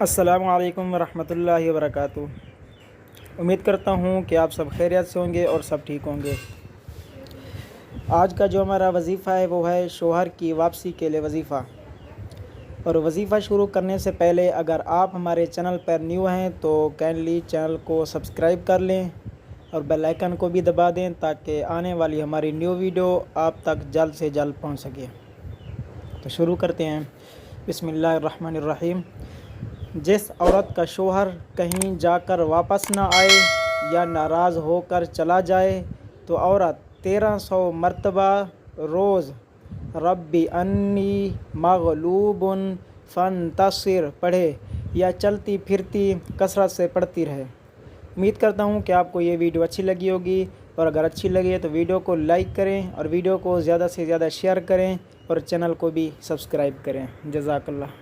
अस्सलामु अलैकुम वरहमतुल्लाहि वबरकातुहू। उम्मीद करता हूँ कि आप सब खैरियत से होंगे और सब ठीक होंगे। आज का जो हमारा वजीफ़ा है वो है शोहर की वापसी के लिए वजीफ़ा। और वजीफ़ा शुरू करने से पहले अगर आप हमारे चैनल पर न्यू हैं तो काइंडली चैनल को सब्सक्राइब कर लें और बेल आइकन को भी दबा दें ताकि आने वाली हमारी न्यू वीडियो आप तक जल्द से जल्द पहुँच सके। तो शुरू करते हैं। बिस्मिल्लाहिर्रहमानिर्रहीम। जिस औरत का शोहर कहीं जाकर वापस ना आए या नाराज़ होकर चला जाए तो औरत 1300 मरतबा रोज़ रब्बी अन्नी मग़लूबुन फ़ंतसिर पढ़े या चलती फिरती कसरत से पढ़ती रहे। उम्मीद करता हूँ कि आपको ये वीडियो अच्छी लगी होगी, और अगर अच्छी लगी तो वीडियो को लाइक करें और वीडियो को ज़्यादा से ज़्यादा शेयर करें और चैनल को भी सब्सक्राइब करें। जज़ाकल्लाह।